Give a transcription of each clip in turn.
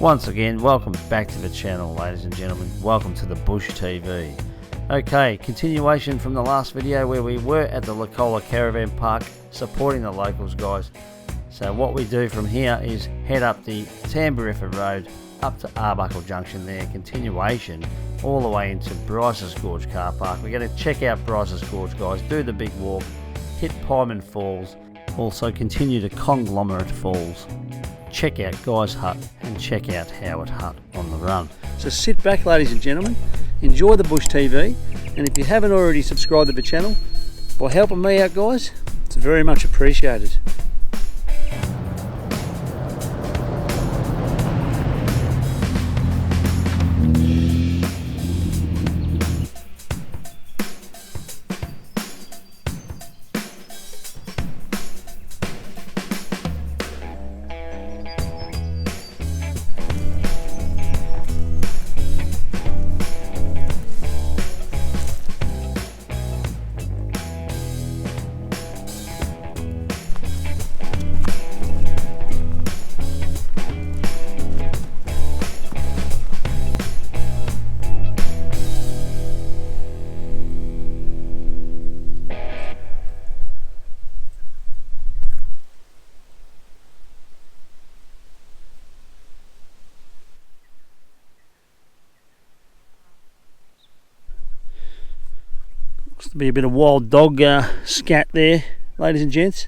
Once again, welcome back to the channel, ladies and gentlemen. Welcome to the Bush TV. Okay, continuation from the last video where we were at the Licola Caravan Park supporting the locals, guys. So what we do from here is head up the Tamburifa Road up to Arbuckle Junction there, continuation all the way into Bryce's Gorge car park. We're going to check out Bryce's Gorge, guys, do the big walk, hit Pieman Falls, also continue to Conglomerate Falls, check out Guy's Hut and check out Howitt Hut on the run. So sit back, ladies and gentlemen, enjoy the Bush TV, and if you haven't already subscribed to the channel, by helping me out, guys, it's very much appreciated. Looks to be a bit of wild dog scat there, ladies and gents.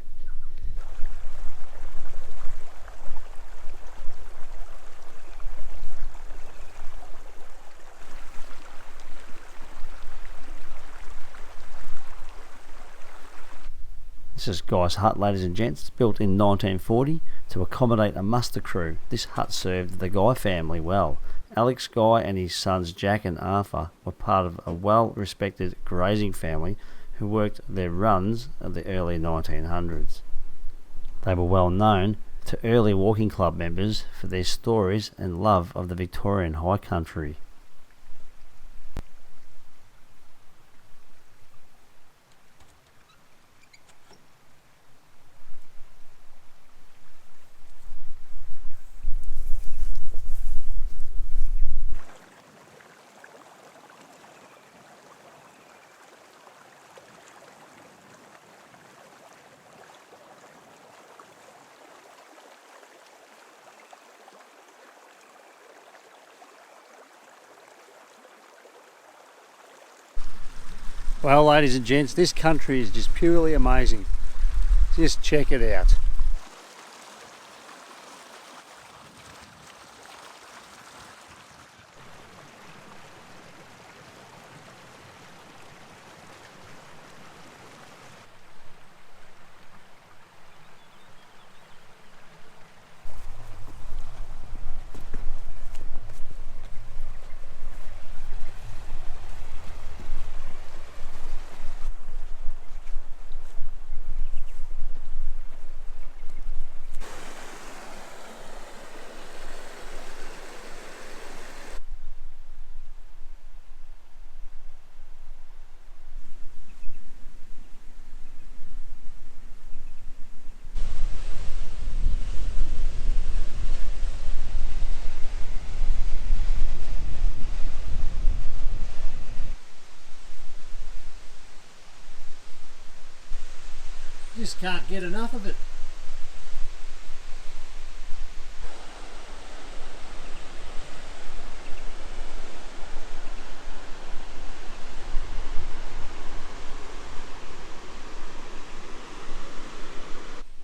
This is Guy's Hut, ladies and gents. It's built in 1940 to accommodate a muster crew. This hut served the Guy family well. Alex Guy and his sons Jack and Arthur were part of a well-respected grazing family who worked their runs of the early 1900s. They were well known to early walking club members for their stories and love of the Victorian high country. Well, ladies and gents, this country is just purely amazing. Just check it out. Just can't get enough of it.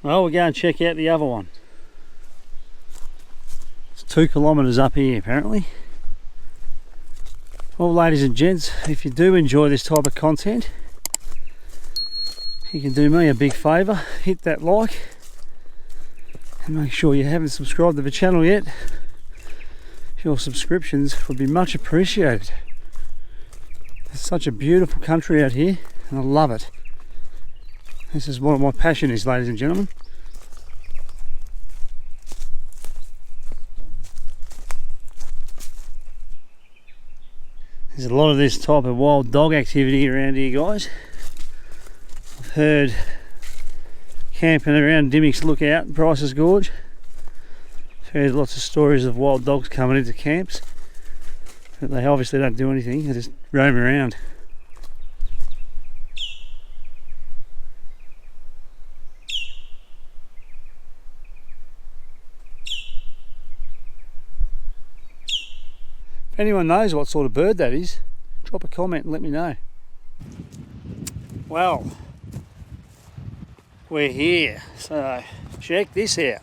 Well, we'll go and check out the other one. It's 2 kilometres up here apparently. Well, ladies and gents, if you do enjoy this type of content, you can do me a big favour, hit that like and make sure you haven't subscribed to the channel yet. Your subscriptions would be much appreciated. It's such a beautiful country out here and I love it. This is what my passion is, ladies and gentlemen. There's a lot of this type of wild dog activity around here, guys. I've heard camping around Dimmick's Lookout, Bryce's Gorge, There's lots of stories of wild dogs coming into camps, but they obviously don't do anything, they just roam around. If anyone knows what sort of bird that is, drop a comment and let me know. Well, we're here, so check this out.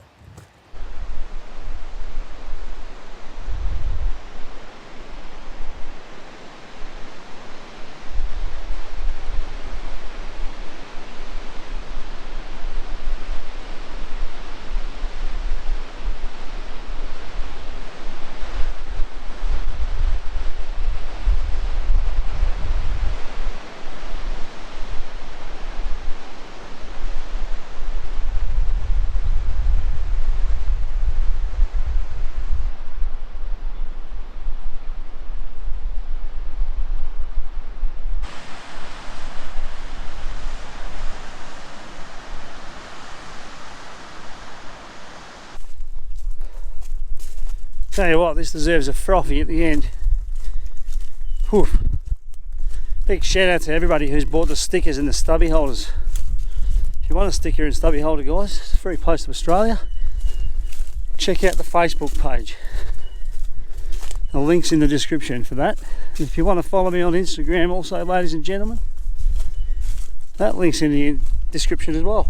Tell you what, this deserves a frothy at the end. Whew. Big shout out to everybody who's bought the stickers and the stubby holders. If you want a sticker and stubby holder, guys, it's very close to Australia. Check out the Facebook page. The link's in the description for that. And if you want to follow me on Instagram also, ladies and gentlemen, that link's in the description as well.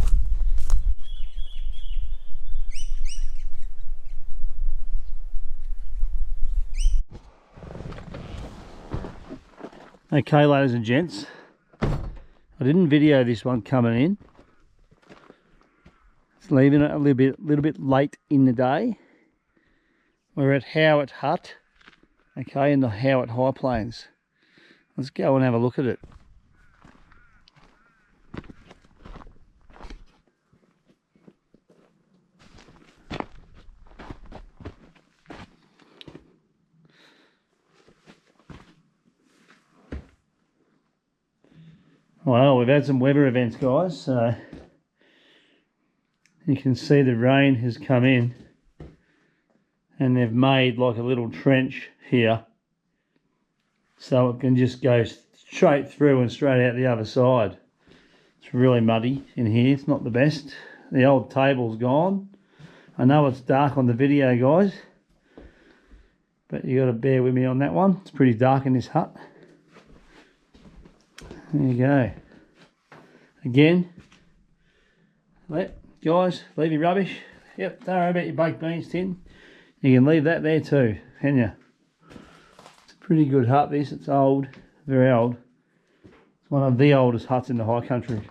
Okay, ladies and gents, I didn't video this one coming in. It's leaving it a little bit late in the day. We're at Howitt Hut, okay, in the Howitt High Plains. Let's go and have a look at it. Well, we've had some weather events, guys, so you can see the rain has come in and they've made like a little trench here so it can just go straight through and straight out the other side. It's really muddy in here, it's not the best. The old table's gone. I know it's dark on the video, guys, but you got to bear with me on that one. It's pretty dark in this hut. There you go. Again, guys, leave your rubbish. Yep, don't worry about your baked beans tin. You can leave that there too, can you? It's a pretty good hut, this. It's old, very old. It's one of the oldest huts in the high country.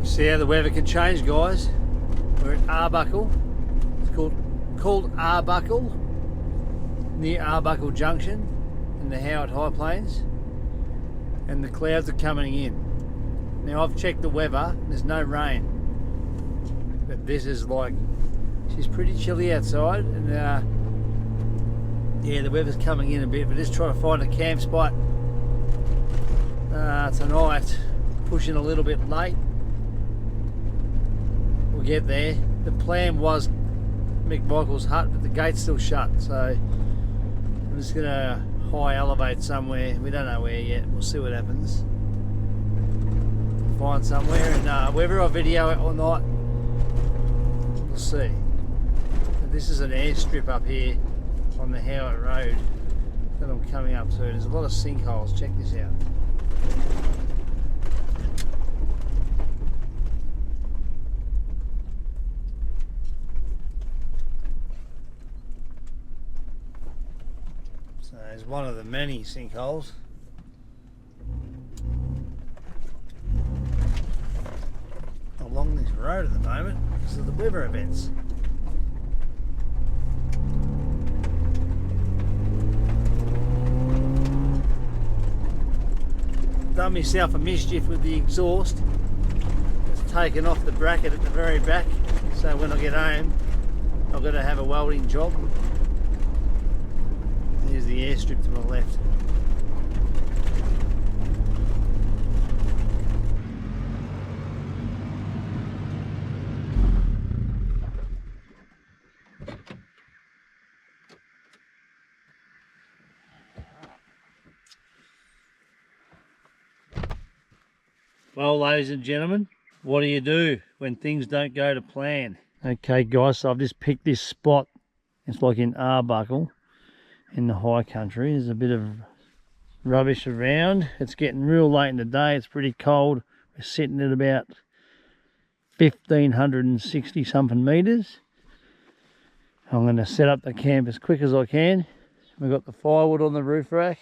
See how the weather can change, guys. We're at Arbuckle. It's called Arbuckle, near Arbuckle Junction in the Howitt High Plains, and the clouds are coming in. Now I've checked the weather, there's no rain, but this is like, she's pretty chilly outside, and yeah, the weather's coming in a bit, but just trying to find a camp spot tonight. Pushing a little bit late. We'll get there. The plan was McMichael's hut, but the gate's still shut, so I'm just gonna high elevate somewhere. We don't know where yet. We'll see what happens. Find somewhere, and whether I video it or not, we'll see. But this is an airstrip up here on the Howitt Road that I'm coming up to. There's a lot of sinkholes. Check this out. one of the many sinkholes. Along this road at the moment because of the weather events. Done myself a mischief with the exhaust. It's taken off the bracket at the very back, so when I get home I've got to have a welding job. Here's the airstrip to my left. Well, ladies and gentlemen, what do you do when things don't go to plan? Okay guys, so I've just picked this spot. It's like in Arbuckle in the high country. There's a bit of rubbish around. It's getting real late in the day. It's pretty cold. We're sitting at about 1,560 something metres. I'm going to set up the camp as quick as I can. We've got the firewood on the roof rack.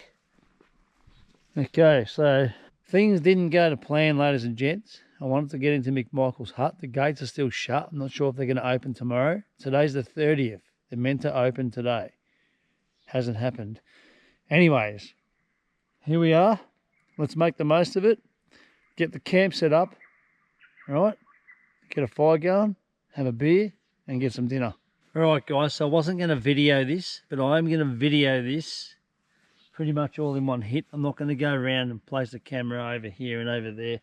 Okay, so things didn't go to plan, ladies and gents. I wanted to get into McMichael's hut. The gates are still shut. I'm not sure if they're going to open tomorrow. Today's the 30th. They're meant to open today. Hasn't happened. Anyways, here we are. Let's make the most of it. Get the camp set up. Right? Get a fire going, have a beer, and get some dinner. Alright guys, so I wasn't going to video this, but I am going to video this pretty much all in one hit. I'm not going to go around and place the camera over here and over there.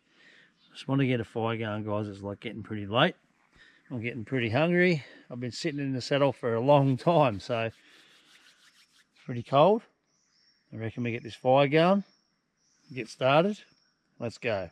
Just want to get a fire going, guys. It's like getting pretty late. I'm getting pretty hungry. I've been sitting in the saddle for a long time, so it's pretty cold. I reckon we get this fire going, get started. Let's go.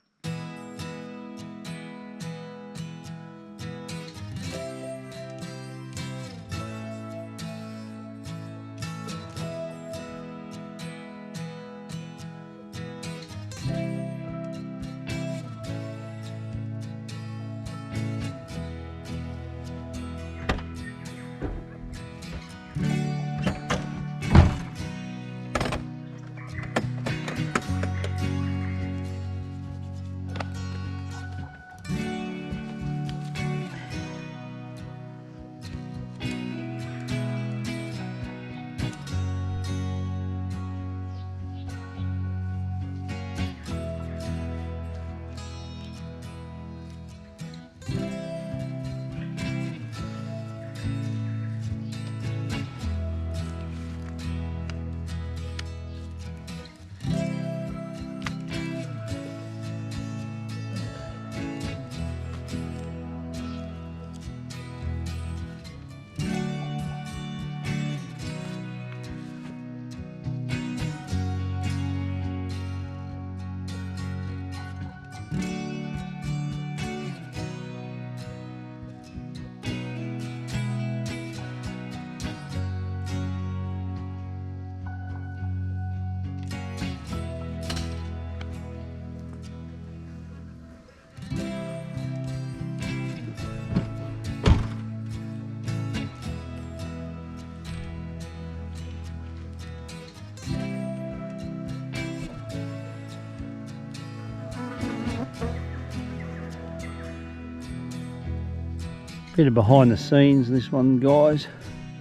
Bit of behind the scenes this one, guys.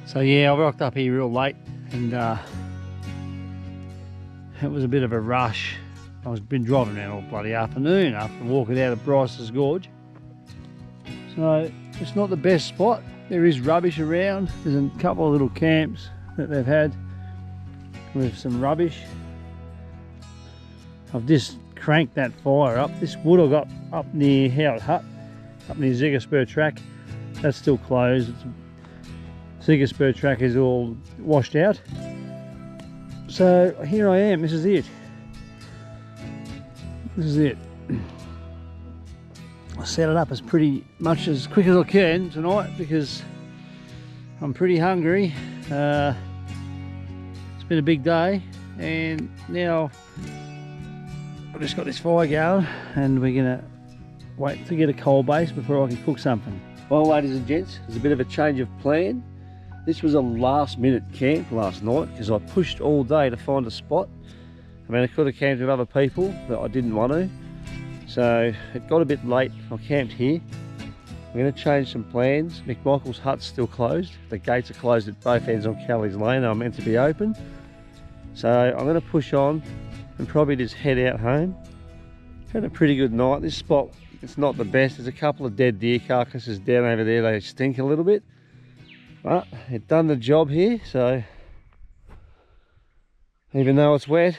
So yeah, I rocked up here real late and it was a bit of a rush. I've been driving around all bloody afternoon after walking out of Bryce's Gorge. So it's not the best spot. There is rubbish around. There's a couple of little camps that they've had with some rubbish. I've just cranked that fire up. This wood I got up near Howitt Hut, up near Ziggerspur Track. That's still closed. Ziggerspur Track is all washed out. So here I am. This is it. This is it. I set it up as pretty much as quick as I can tonight because I'm pretty hungry. It's been a big day, and now I've just got this fire going, and we're gonna wait to get a coal base before I can cook something. Well, ladies and gents, there's a bit of a change of plan. This was a last minute camp last night because I pushed all day to find a spot. I mean, I could have camped with other people, but I didn't want to. So it got a bit late. I camped here. I'm going to change some plans. McMichael's hut's still closed. The gates are closed at both ends on Kelly's Lane. They're meant to be open. So I'm going to push on and probably just head out home. Had a pretty good night. This spot, it's not the best. There's a couple of dead deer carcasses down over there. They stink a little bit. But it done the job here, so even though it's wet,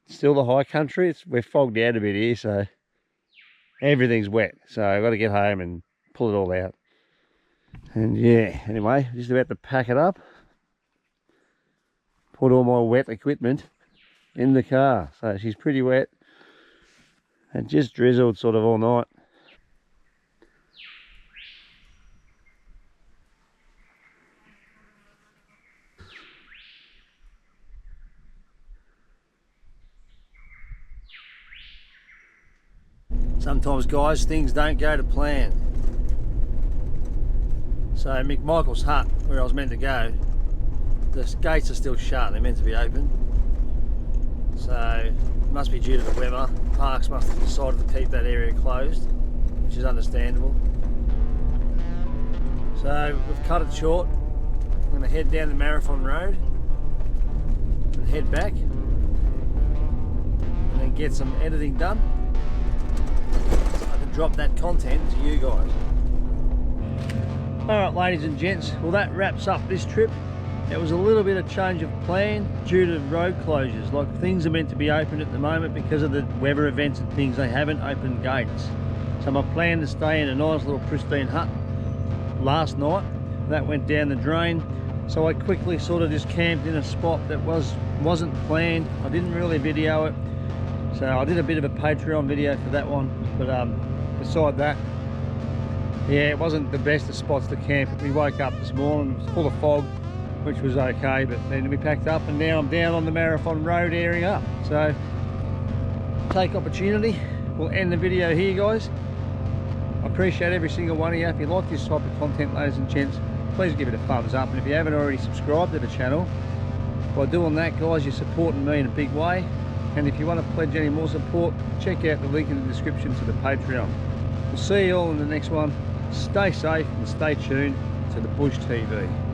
it's still the high country. We're fogged out a bit here, so everything's wet. So I've got to get home and pull it all out. And yeah, anyway, just about to pack it up. Put all my wet equipment in the car. So she's pretty wet. It just drizzled sort of all night. Sometimes, guys, things don't go to plan. So McMichael's hut, where I was meant to go, the gates are still shut. They're meant to be open. So it must be due to the weather. Parks must have decided to keep that area closed, which is understandable. So we've cut it short. I'm going to head down the Marathon Road and head back, and then get some editing done. Drop that content to you guys. Alright, ladies and gents, well, that wraps up this trip. It was a little bit of change of plan due to road closures. Like, things are meant to be open at the moment because of the weather events and things. They haven't opened gates. So my plan to stay in a nice little pristine hut last night, that went down the drain. So I quickly sort of just camped in a spot that wasn't planned. I didn't really video it. So I did a bit of a Patreon video for that one, but beside that, yeah, it wasn't the best of spots to camp. We woke up this morning, it was full of fog, which was okay, but then we packed up and now I'm down on the Marathon Road area. So take opportunity. We'll end the video here, guys. I appreciate every single one of you. If you like this type of content, ladies and gents, please give it a thumbs up, and if you haven't already subscribed to the channel, by doing that, guys, you're supporting me in a big way. And if you want to pledge any more support, check out the link in the description to the Patreon. We'll see you all in the next one. Stay safe and stay tuned to the Bush TV.